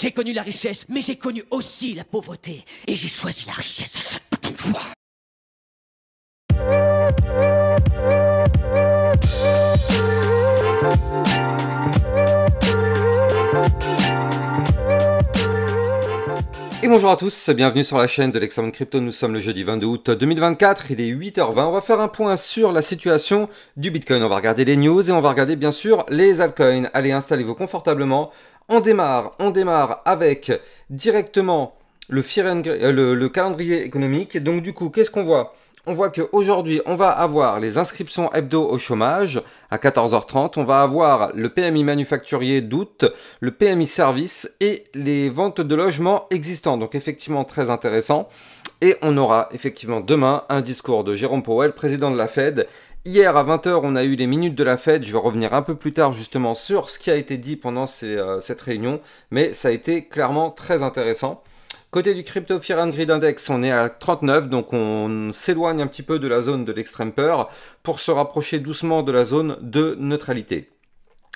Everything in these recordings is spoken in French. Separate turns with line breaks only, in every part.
J'ai connu la richesse, mais j'ai connu aussi la pauvreté. Et j'ai choisi la richesse à chaque putain de fois.
Et bonjour à tous, bienvenue sur la chaîne de l'Examen Crypto. Nous sommes le jeudi 22 août 2024, il est 8h20. On va faire un point sur la situation du Bitcoin. On va regarder les news et on va regarder bien sûr les altcoins. Allez, installez-vous confortablement. On démarre avec directement le calendrier économique. Donc du coup, qu'est-ce qu'on voit ? On voit qu'aujourd'hui, on va avoir les inscriptions hebdo au chômage à 14h30. On va avoir le PMI manufacturier d'août, le PMI service et les ventes de logements existants. Donc effectivement très intéressant. Et on aura effectivement demain un discours de Jérôme Powell, président de la Fed. Hier à 20h, on a eu les minutes de la Fed. Je vais revenir un peu plus tard justement sur ce qui a été dit pendant cette réunion. Mais ça a été clairement très intéressant. Côté du Crypto Fear and Greed Index, on est à 39, donc on s'éloigne un petit peu de la zone de l'extrême peur pour se rapprocher doucement de la zone de neutralité.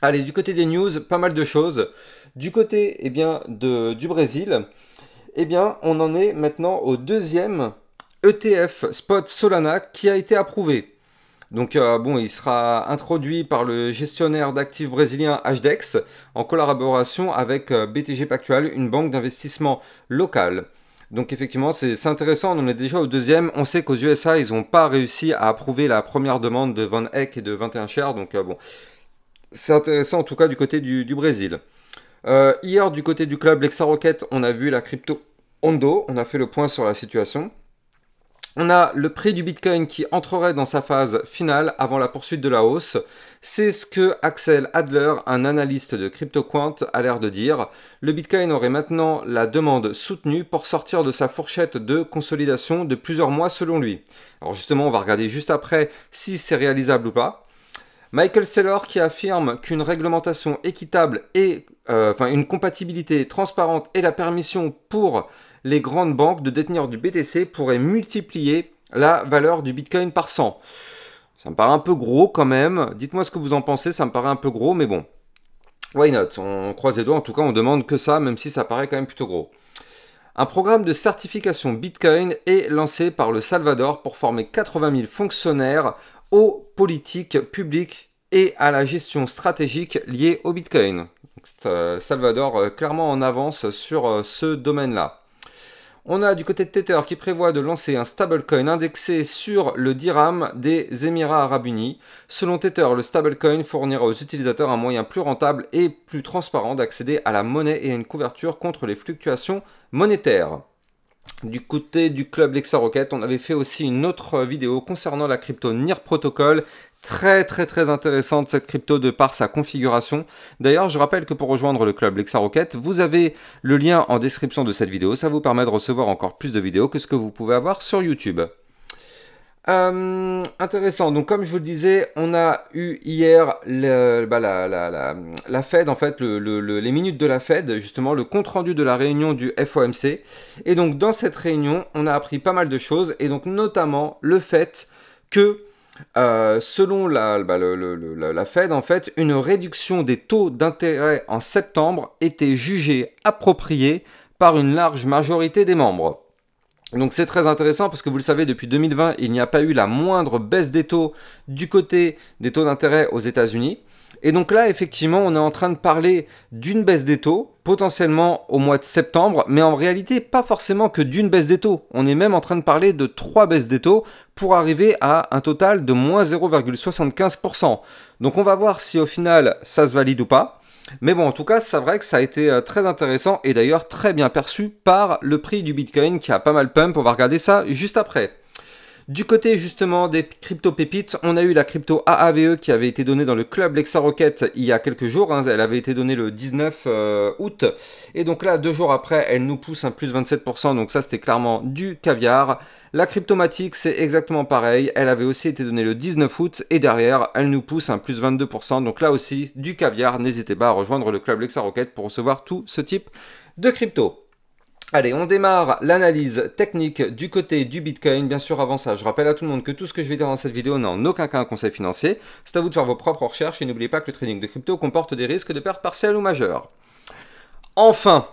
Allez, du côté des news, pas mal de choses. Du côté du Brésil, on en est maintenant au deuxième ETF Spot Solana qui a été approuvé. Donc il sera introduit par le gestionnaire d'actifs brésilien HDEX en collaboration avec BTG Pactual, une banque d'investissement locale. Donc effectivement, c'est intéressant, on en est déjà au deuxième. On sait qu'aux USA, ils n'ont pas réussi à approuver la première demande de Van Eck et de 21 Shares. Donc c'est intéressant en tout cas du côté du Brésil. Hier, du côté du club LexaRocket, on a vu la crypto Ondo. On a fait le point sur la situation. On a le prix du Bitcoin qui entrerait dans sa phase finale avant la poursuite de la hausse. C'est ce que Axel Adler, un analyste de CryptoQuant, a l'air de dire. Le Bitcoin aurait maintenant la demande soutenue pour sortir de sa fourchette de consolidation de plusieurs mois selon lui. Alors justement, on va regarder juste après si c'est réalisable ou pas. Michael Saylor qui affirme qu'une réglementation équitable et une compatibilité transparente et la permission pour les grandes banques de détenir du BTC pourraient multiplier la valeur du Bitcoin par 100. Ça me paraît un peu gros quand même. Dites-moi ce que vous en pensez, ça me paraît un peu gros, mais bon. Why not? On croise les doigts, en tout cas on demande que ça, même si ça paraît quand même plutôt gros. Un programme de certification Bitcoin est lancé par le Salvador pour former 80 000 fonctionnaires aux politiques publiques et à la gestion stratégique liée au Bitcoin. Donc, Salvador clairement en avance sur ce domaine-là. On a du côté de Tether qui prévoit de lancer un stablecoin indexé sur le dirham des Émirats Arabes Unis. Selon Tether, le stablecoin fournira aux utilisateurs un moyen plus rentable et plus transparent d'accéder à la monnaie et à une couverture contre les fluctuations monétaires. Du côté du club LexaRocket, on avait fait aussi une autre vidéo concernant la crypto NIR Protocol. Très intéressante cette crypto de par sa configuration. D'ailleurs, je rappelle que pour rejoindre le club LexaRocket, vous avez le lien en description de cette vidéo. Ça vous permet de recevoir encore plus de vidéos que ce que vous pouvez avoir sur YouTube. Intéressant, donc comme je vous le disais, on a eu hier la Fed, en fait, les minutes de la Fed, justement le compte-rendu de la réunion du FOMC. Et donc dans cette réunion, on a appris pas mal de choses, et donc notamment le fait que selon la Fed, en fait, une réduction des taux d'intérêt en septembre était jugée appropriée par une large majorité des membres. Donc c'est très intéressant parce que vous le savez, depuis 2020, il n'y a pas eu la moindre baisse des taux du côté des taux d'intérêt aux États-Unis. Et donc là, effectivement, on est en train de parler d'une baisse des taux, potentiellement au mois de septembre, mais en réalité, pas forcément que d'une baisse des taux. On est même en train de parler de 3 baisses des taux pour arriver à un total de moins 0,75%. Donc on va voir si au final, ça se valide ou pas. Mais bon, en tout cas, c'est vrai que ça a été très intéressant et d'ailleurs très bien perçu par le prix du Bitcoin qui a pas mal pump. On va regarder ça juste après. Du côté justement des crypto-pépites, on a eu la crypto AAVE qui avait été donnée dans le club LexaRocket il y a quelques jours. Elle avait été donnée le 19 août. Et donc là, 2 jours après, elle nous pousse un plus 27%. Donc ça, c'était clairement du caviar. La Cryptomatic, c'est exactement pareil. Elle avait aussi été donnée le 19 août. Et derrière, elle nous pousse un plus 22%. Donc là aussi, du caviar. N'hésitez pas à rejoindre le club LexaRocket pour recevoir tout ce type de crypto. Allez, on démarre l'analyse technique du côté du Bitcoin. Bien sûr, avant ça, je rappelle à tout le monde que tout ce que je vais dire dans cette vidéo n'est en aucun cas un conseil financier. C'est à vous de faire vos propres recherches et n'oubliez pas que le trading de crypto comporte des risques de perte partielle ou majeure. Enfin,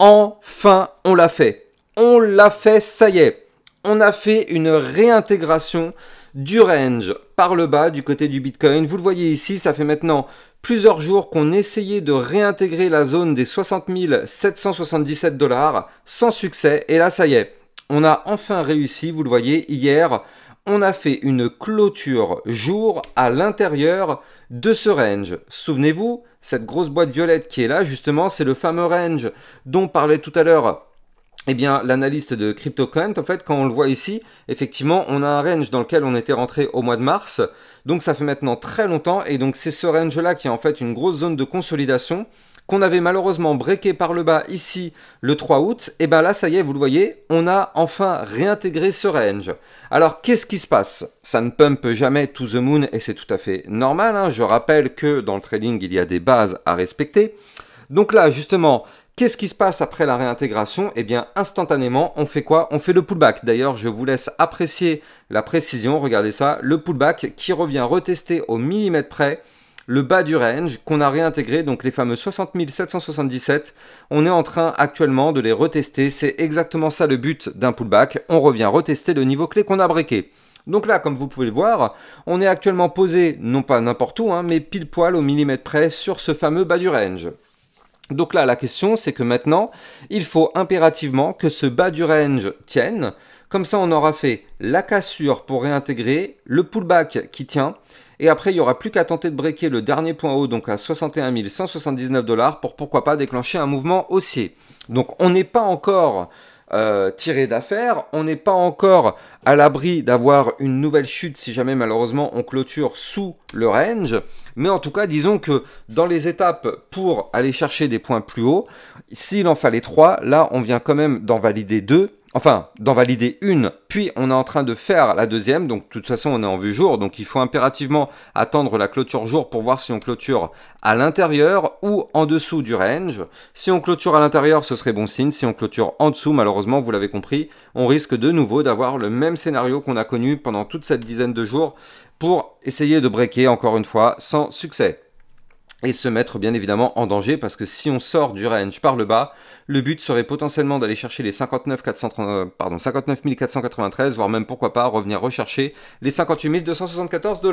Enfin, on l'a fait. On l'a fait, ça y est. On a fait une réintégration du range par le bas du côté du Bitcoin. Vous le voyez ici, ça fait maintenant plusieurs jours qu'on essayait de réintégrer la zone des 60 777 $ sans succès. Et là, ça y est, on a enfin réussi. Vous le voyez, hier, on a fait une clôture jour à l'intérieur de ce range. Souvenez-vous, cette grosse boîte violette qui est là, justement, c'est le fameux range dont parlait tout à l'heure l'analyste de CryptoQuant. En fait, quand on le voit ici, effectivement, on a un range dans lequel on était rentré au mois de mars. Donc, ça fait maintenant très longtemps. Et donc, c'est ce range-là qui est en fait une grosse zone de consolidation qu'on avait malheureusement breaké par le bas ici le 3 août. Et bien là, ça y est, vous le voyez, on a enfin réintégré ce range. Alors, qu'est-ce qui se passe? Ça ne pump jamais to the moon et c'est tout à fait normal, hein. Je rappelle que dans le trading, il y a des bases à respecter. Donc là, justement, qu'est-ce qui se passe après la réintégration? Eh bien, instantanément, on fait quoi? On fait le pullback. D'ailleurs, je vous laisse apprécier la précision. Regardez ça, le pullback qui revient retester au millimètre près le bas du range qu'on a réintégré, donc les fameux 60 777. On est en train actuellement de les retester. C'est exactement ça le but d'un pullback. On revient retester le niveau clé qu'on a breaké. Donc là, comme vous pouvez le voir, on est actuellement posé, non pas n'importe où, hein, mais pile poil au millimètre près sur ce fameux bas du range. Donc là, la question, c'est que maintenant, il faut impérativement que ce bas du range tienne. Comme ça, on aura fait la cassure pour réintégrer, le pullback qui tient. Et après, il n'y aura plus qu'à tenter de breaker le dernier point haut, donc à 61 179 $ pour pourquoi pas déclencher un mouvement haussier. Donc on n'est pas encore tiré d'affaire, on n'est pas encore à l'abri d'avoir une nouvelle chute si jamais malheureusement on clôture sous le range. Mais en tout cas, disons que dans les étapes pour aller chercher des points plus hauts, s'il en fallait 3, là on vient quand même d'en valider 2. Enfin, d'en valider une, puis on est en train de faire la deuxième, donc de toute façon on est en vue jour, donc il faut impérativement attendre la clôture jour pour voir si on clôture à l'intérieur ou en dessous du range. Si on clôture à l'intérieur, ce serait bon signe. Si on clôture en dessous, malheureusement, vous l'avez compris, on risque de nouveau d'avoir le même scénario qu'on a connu pendant toute cette dizaine de jours pour essayer de breaker encore une fois sans succès. Et se mettre bien évidemment en danger parce que si on sort du range par le bas, le but serait potentiellement d'aller chercher les 59 493, voire même pourquoi pas revenir rechercher les 58 274 $.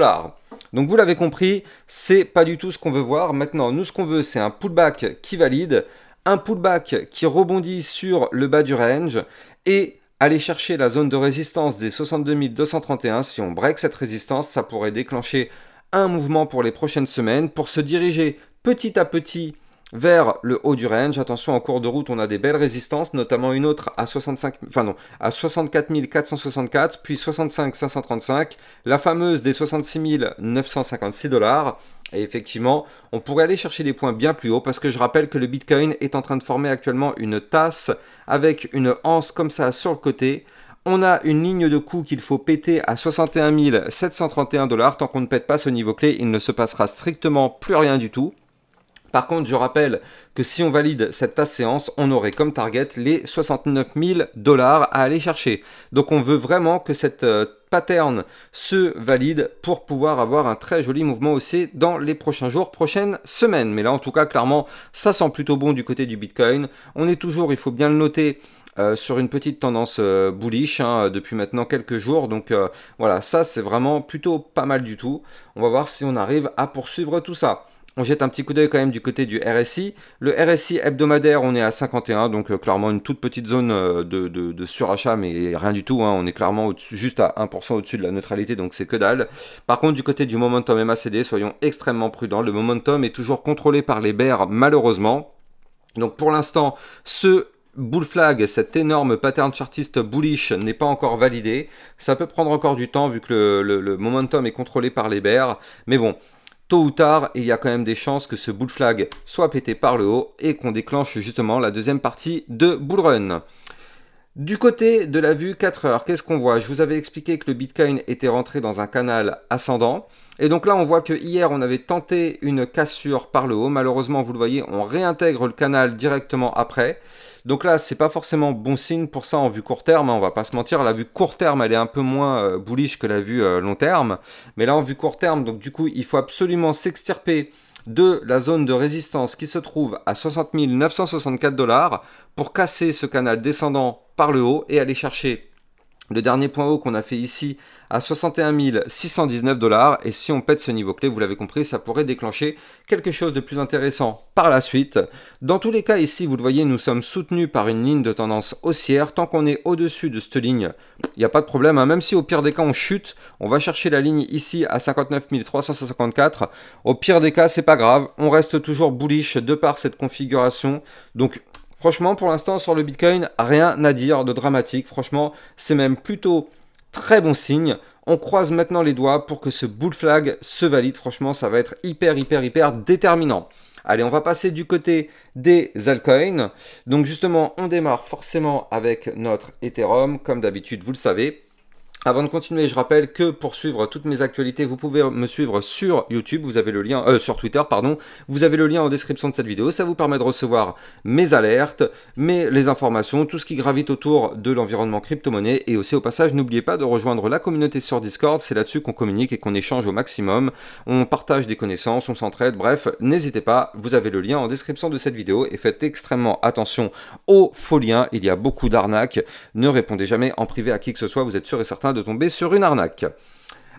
Donc vous l'avez compris, c'est pas du tout ce qu'on veut voir. Maintenant, nous ce qu'on veut, c'est un pullback qui valide, un pullback qui rebondit sur le bas du range et aller chercher la zone de résistance des 62 231. Si on break cette résistance, ça pourrait déclencher un mouvement pour les prochaines semaines pour se diriger petit à petit vers le haut du range. Attention, en cours de route, on a des belles résistances, notamment une autre à 64 464, puis 65 535, la fameuse des 66 956 $. Et effectivement, on pourrait aller chercher des points bien plus hauts parce que je rappelle que le Bitcoin est en train de former actuellement une tasse avec une anse comme ça sur le côté. On a une ligne de coup qu'il faut péter à 61 731 $. Tant qu'on ne pète pas ce niveau clé, il ne se passera strictement plus rien du tout. Par contre, je rappelle que si on valide cette tasse séance, on aurait comme target les 69 000 $ à aller chercher. Donc on veut vraiment que cette pattern se valide pour pouvoir avoir un très joli mouvement haussier dans les prochains jours, prochaines semaines. Mais là, en tout cas, clairement, ça sent plutôt bon du côté du Bitcoin. On est toujours, il faut bien le noter, sur une petite tendance bullish depuis maintenant quelques jours. Donc voilà, ça c'est vraiment plutôt pas mal du tout. On va voir si on arrive à poursuivre tout ça. On jette un petit coup d'œil quand même du côté du RSI. Le RSI hebdomadaire, on est à 51, donc clairement une toute petite zone de surachat, mais rien du tout. Hein. On est clairement juste à 1% au-dessus de la neutralité, donc c'est que dalle. Par contre, du côté du momentum MACD, soyons extrêmement prudents. Le momentum est toujours contrôlé par les bears, malheureusement. Donc pour l'instant, ce bull flag, cet énorme pattern chartiste bullish n'est pas encore validé. Ça peut prendre encore du temps vu que le momentum est contrôlé par les bears. Mais bon, tôt ou tard, il y a quand même des chances que ce bull flag soit pété par le haut et qu'on déclenche justement la deuxième partie de bull run. Du côté de la vue 4 heures, qu'est-ce qu'on voit? Je vous avais expliqué que le Bitcoin était rentré dans un canal ascendant. Et donc là, on voit que hier, on avait tenté une cassure par le haut. Malheureusement, vous le voyez, on réintègre le canal directement après. Donc là, c'est pas forcément bon signe pour ça en vue court terme, hein, on va pas se mentir. La vue court terme, elle est un peu moins bullish que la vue long terme. Mais là, en vue court terme, donc du coup, il faut absolument s'extirper de la zone de résistance qui se trouve à 60 964 $, pour casser ce canal descendant par le haut et aller chercher le dernier point haut qu'on a fait ici à 61 619 $. Et si on pète ce niveau clé, vous l'avez compris, ça pourrait déclencher quelque chose de plus intéressant par la suite. Dans tous les cas, ici, vous le voyez, nous sommes soutenus par une ligne de tendance haussière. Tant qu'on est au-dessus de cette ligne, il n'y a pas de problème, hein. Même si au pire des cas, on chute, on va chercher la ligne ici à 59 354. Au pire des cas, c'est pas grave. On reste toujours bullish de par cette configuration. Donc, franchement, pour l'instant, sur le Bitcoin, rien à dire de dramatique. Franchement, c'est même plutôt très bon signe. On croise maintenant les doigts pour que ce bull flag se valide. Franchement, ça va être hyper déterminant. Allez, on va passer du côté des altcoins. Donc justement, on démarre forcément avec notre Ethereum, comme d'habitude, vous le savez. Avant de continuer, je rappelle que pour suivre toutes mes actualités, vous pouvez me suivre sur YouTube, vous avez le lien, sur Twitter, pardon, vous avez le lien en description de cette vidéo, ça vous permet de recevoir mes alertes, les informations, tout ce qui gravite autour de l'environnement crypto-monnaie, et aussi au passage, n'oubliez pas de rejoindre la communauté sur Discord, c'est là-dessus qu'on communique et qu'on échange au maximum, on partage des connaissances, on s'entraide, bref, n'hésitez pas, vous avez le lien en description de cette vidéo, et faites extrêmement attention aux faux liens, il y a beaucoup d'arnaques, ne répondez jamais en privé à qui que ce soit, vous êtes sûr et certain de tomber sur une arnaque.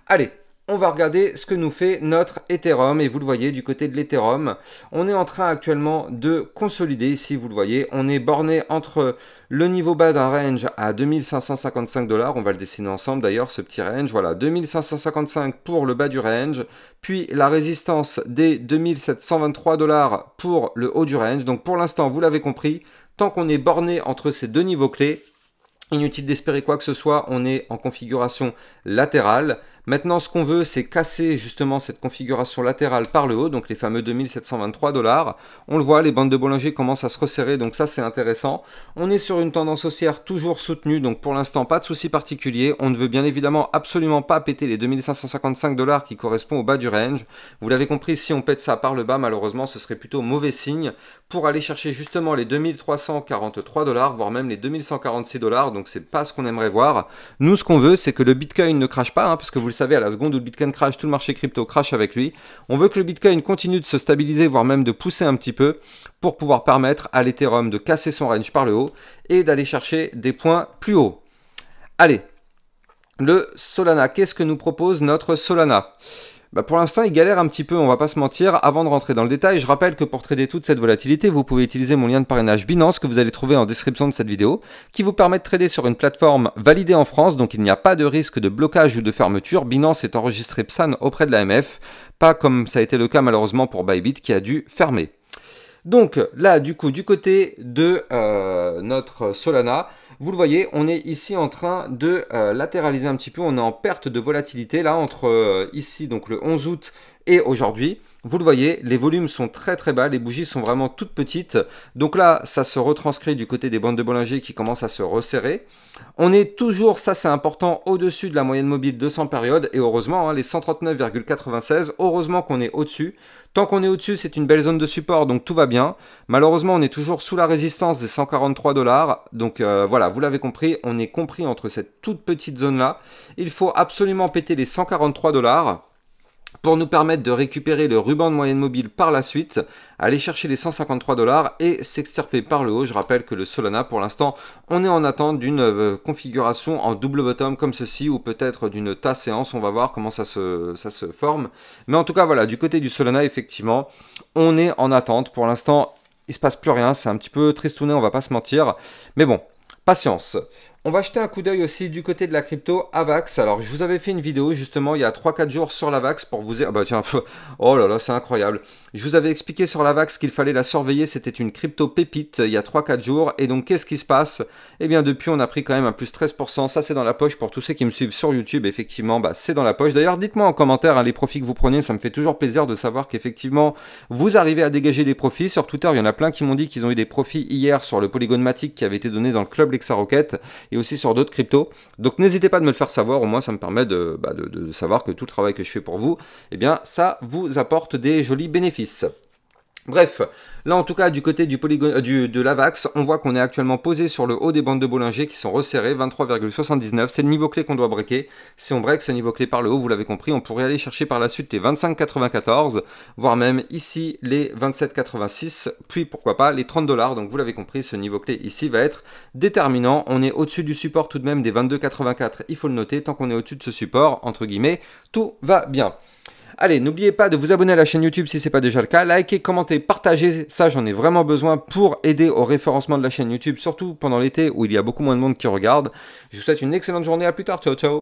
Allez, on va regarder ce que nous fait notre Ethereum, et vous le voyez du côté de l'Ethereum, on est en train actuellement de consolider ici, vous le voyez, on est borné entre le niveau bas d'un range à 2555 $, on va le dessiner ensemble d'ailleurs ce petit range, voilà, 2555 pour le bas du range, puis la résistance des 2723 $ pour le haut du range. Donc pour l'instant, vous l'avez compris, tant qu'on est borné entre ces deux niveaux clés, inutile d'espérer quoi que ce soit, on est en configuration latérale. Maintenant, ce qu'on veut, c'est casser justement cette configuration latérale par le haut, donc les fameux 2723 $. On le voit, les bandes de Bollinger commencent à se resserrer, donc ça c'est intéressant. On est sur une tendance haussière toujours soutenue, donc pour l'instant pas de souci particulier. On ne veut bien évidemment absolument pas péter les 2555 $ qui correspondent au bas du range. Vous l'avez compris, si on pète ça par le bas, malheureusement ce serait plutôt mauvais signe pour aller chercher justement les 2343 $, voire même les 2146 $, donc c'est pas ce qu'on aimerait voir. Nous, ce qu'on veut, c'est que le Bitcoin ne crache pas, hein, parce que vous le savez, à la seconde où le Bitcoin crash, tout le marché crypto crache avec lui. On veut que le Bitcoin continue de se stabiliser, voire même de pousser un petit peu, pour pouvoir permettre à l'Ethereum de casser son range par le haut et d'aller chercher des points plus hauts. Allez, le Solana, qu'est-ce que nous propose notre Solana ? Pour l'instant, il galère un petit peu, on va pas se mentir. Avant de rentrer dans le détail, je rappelle que pour trader toute cette volatilité, vous pouvez utiliser mon lien de parrainage Binance que vous allez trouver en description de cette vidéo, qui vous permet de trader sur une plateforme validée en France, donc il n'y a pas de risque de blocage ou de fermeture. Binance est enregistré PSAN auprès de l'AMF, pas comme ça a été le cas malheureusement pour Bybit qui a dû fermer. Donc là, du coup, du côté de notre Solana, vous le voyez, on est ici en train de latéraliser un petit peu. On est en perte de volatilité là entre ici, donc le 11 août et aujourd'hui. Vous le voyez, les volumes sont très bas, les bougies sont vraiment toutes petites. Donc là, ça se retranscrit du côté des bandes de Bollinger qui commencent à se resserrer. On est toujours, ça c'est important, au-dessus de la moyenne mobile 200 périodes. Et heureusement, hein, les 139,96, heureusement qu'on est au-dessus. Tant qu'on est au-dessus, c'est une belle zone de support, donc tout va bien. Malheureusement, on est toujours sous la résistance des 143 $. Donc voilà, vous l'avez compris, on est compris entre cette toute petite zone-là. Il faut absolument péter les 143 $ pour nous permettre de récupérer le ruban de moyenne mobile par la suite, aller chercher les 153 $ et s'extirper par le haut. Je rappelle que le Solana, pour l'instant, on est en attente d'une configuration en double bottom comme ceci, ou peut-être d'une tasse séance, on va voir comment ça se forme. Mais en tout cas, voilà, du côté du Solana, effectivement, on est en attente. Pour l'instant, il ne se passe plus rien, c'est un petit peu tristouné, on va pas se mentir. Mais bon, patience. On va jeter un coup d'œil aussi du côté de la crypto Avax. Alors, je vous avais fait une vidéo justement il y a 3-4 jours sur l'Avax pour vous... Ah bah tiens, oh là là, c'est incroyable. Je vous avais expliqué sur l'Avax qu'il fallait la surveiller. C'était une crypto pépite il y a 3-4 jours. Et donc, qu'est-ce qui se passe? Eh bien, depuis, on a pris quand même un plus 13%. Ça, c'est dans la poche pour tous ceux qui me suivent sur YouTube. Effectivement, bah, c'est dans la poche. D'ailleurs, dites-moi en commentaire hein, les profits que vous prenez. Ça me fait toujours plaisir de savoir qu'effectivement, vous arrivez à dégager des profits. Sur Twitter, il y en a plein qui m'ont dit qu'ils ont eu des profits hier sur le Polygon Matic qui avait été donné dans le club LexaRocket et aussi sur d'autres cryptos. Donc n'hésitez pas de me le faire savoir, au moins ça me permet de savoir que tout le travail que je fais pour vous, eh bien ça vous apporte des jolis bénéfices. Bref, là en tout cas du côté du polygone, de l'AVAX, on voit qu'on est actuellement posé sur le haut des bandes de Bollinger qui sont resserrées, 23,79, c'est le niveau clé qu'on doit breaker. Si on break ce niveau clé par le haut, vous l'avez compris, on pourrait aller chercher par la suite les 25,94, voire même ici les 27,86, puis pourquoi pas les 30 $. Donc vous l'avez compris, ce niveau clé ici va être déterminant. On est au-dessus du support tout de même des 22,84, il faut le noter, tant qu'on est au-dessus de ce support, entre guillemets, tout va bien. Allez, n'oubliez pas de vous abonner à la chaîne YouTube si ce n'est pas déjà le cas. Likez, commentez, partagez. Ça, j'en ai vraiment besoin pour aider au référencement de la chaîne YouTube, surtout pendant l'été où il y a beaucoup moins de monde qui regarde. Je vous souhaite une excellente journée. À plus tard. Ciao, ciao.